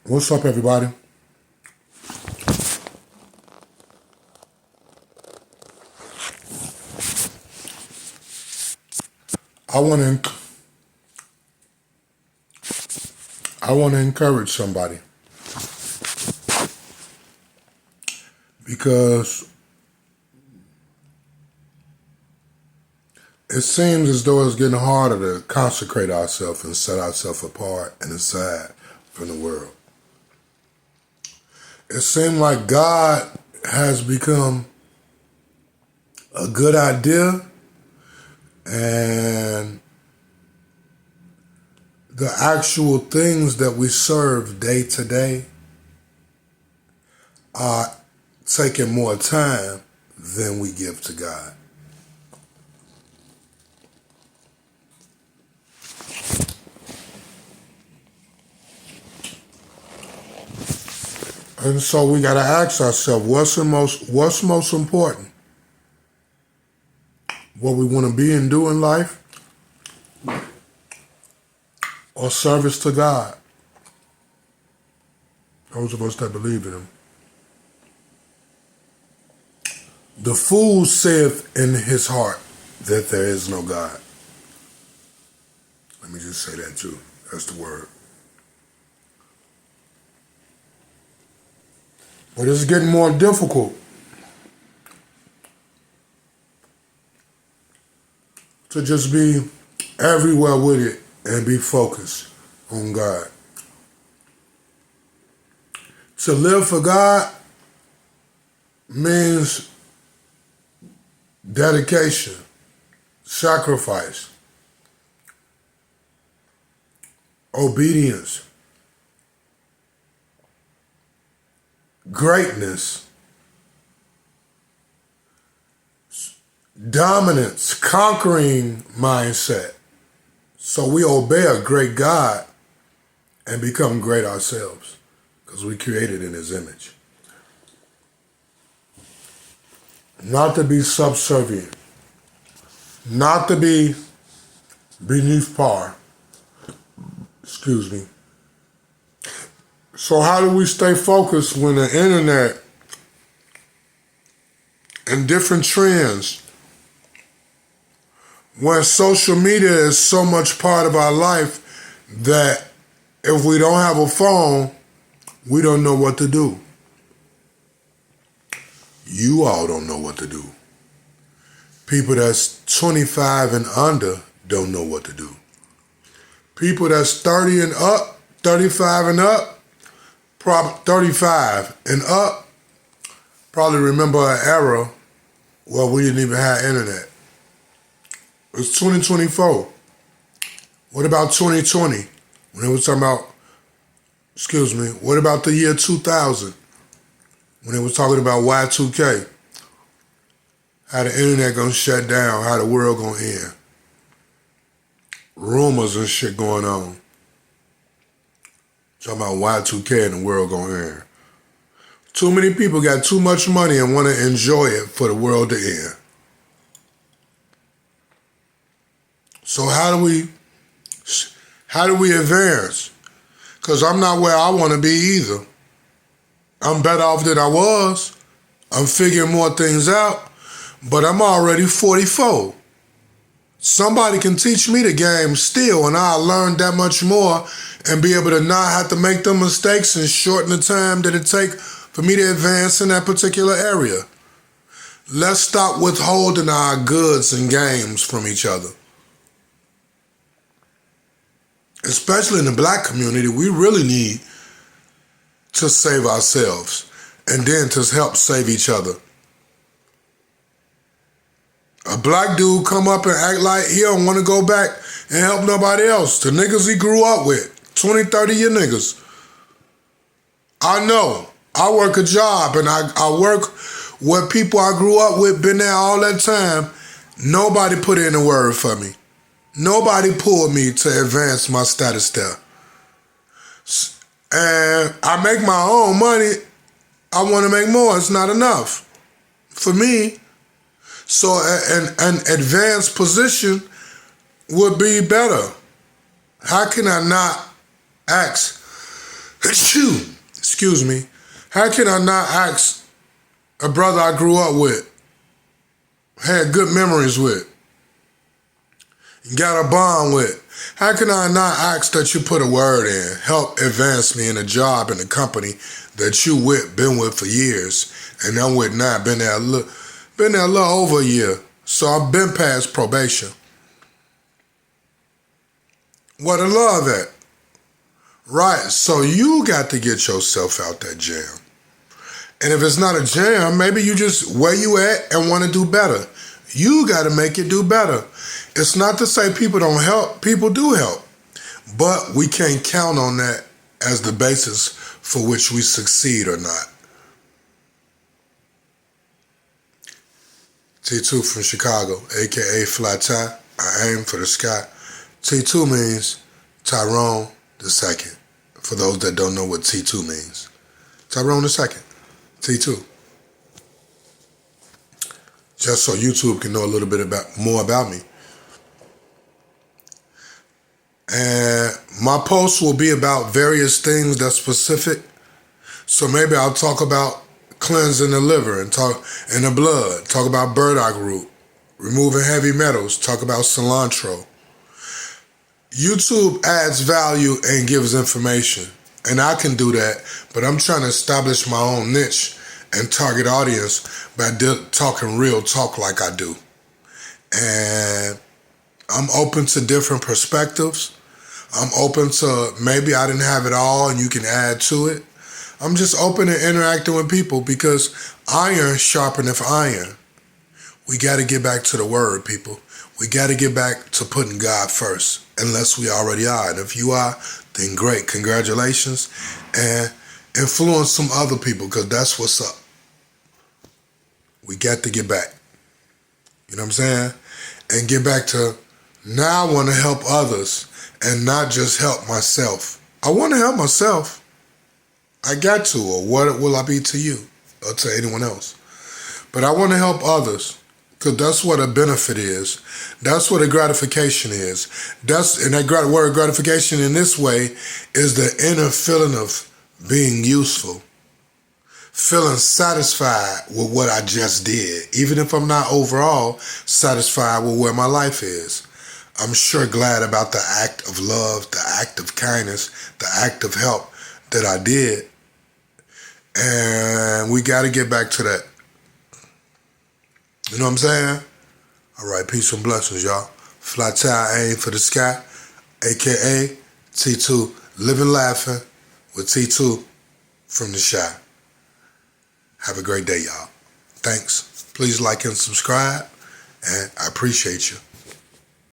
What's up, everybody? I want to I want to encourage somebody because it seems as though it's getting harder to consecrate ourselves and set ourselves apart and aside from the world. It seems like God has become a good idea, and the actual things that we serve day to day are taking more time than we give to God. And so we got to ask ourselves, what's most important? What we want to be and do in life, or service to God? Those of us that believe in Him. The fool saith in his heart that there is no God. Let me just say that too. That's the word. But it's getting more difficult to just be everywhere with it and be focused on God. To live for God means dedication, sacrifice, obedience, greatness, dominance, conquering mindset. So we obey a great God and become great ourselves because we created in His image. Not to be subservient, not to be beneath par. Excuse me. So how do we stay focused when the internet and different trends, when social media is so much part of our life that if we don't have a phone, we don't know what to do? You all don't know what to do. People that's 25 and under don't know what to do. People that's 30 and up, 35 and up, 35 and up, probably remember an era where we didn't even have internet. It's 2024. What about 2020? When they was talking about, what about the year 2000? When they was talking about Y2K? How the internet gonna shut down, how the world gonna end. Rumors and shit going on. Talking about Y2K and the world gonna end. Too many people got too much money and want to enjoy it for the world to end. So how do we advance? Because I'm not where I want to be either. I'm better off than I was. I'm figuring more things out, but I'm already 44. Somebody can teach me the game still, and I'll learn that much more and be able to not have to make them mistakes and shorten the time that it take for me to advance in that particular area. Let's stop withholding our goods and games from each other. Especially in the black community, we really need to save ourselves and then to help save each other. A black dude come up and act like he don't want to go back and help nobody else. The niggas he grew up with, 20, 30 year niggas. I know. I work a job and I work with people I grew up with, been there all that time. Nobody put in a word for me. Nobody pulled me to advance my status there. And I make my own money. I want to make more. It's not enough for me. So an advanced position would be better. How can I not ask Excuse me. How can I not ask a brother I grew up with, had good memories with, got a bond with? How can I not ask that you put a word in, help advance me in a job in a company that you been with for years, and I'm with now, been there a little over a year, so I've been past probation. What a love that. Right, so you got to get yourself out that jam. And if it's not a jam, maybe you just where you at and want to do better. You got to make it do better. It's not to say people don't help. People do help. But we can't count on that as the basis for which we succeed or not. T2 from Chicago, a.k.a. Fly Ty. I aim for the sky. T2 means Tyrone the Second. For those that don't know what T2 means. Tyrone the Second. T2. Just so YouTube can know a little bit more about me. And my posts will be about various things that's specific. So maybe I'll talk about cleansing the liver and the blood. Talk about burdock root, removing heavy metals. Talk about cilantro. YouTube adds value and gives information. And I can do that, but I'm trying to establish my own niche and target audience by talking real talk like I do. And I'm open to different perspectives. I'm open to maybe I didn't have it all and you can add to it. I'm just open to interacting with people because iron sharpeneth iron. We got to get back to the word, people. We got to get back to putting God first, unless we already are. And if you are, then great, congratulations. And influence some other people because that's what's up. We got to get back. You know what I'm saying? And get back to now I want to help others and not just help myself. I want to help myself. I got to, or what will I be to you or to anyone else? But I want to help others because that's what a benefit is. That's what a gratification is. And that word gratification in this way is the inner feeling of being useful. Feeling satisfied with what I just did, even if I'm not overall satisfied with where my life is. I'm sure glad about the act of love, the act of kindness, the act of help that I did. And we got to get back to that. You know what I'm saying? All right, peace and blessings, y'all. Fly Ty, aim for the sky, a.k.a. T2, living laughing with T2 from the Shy. Have a great day, y'all. Thanks. Please like and subscribe, and I appreciate you.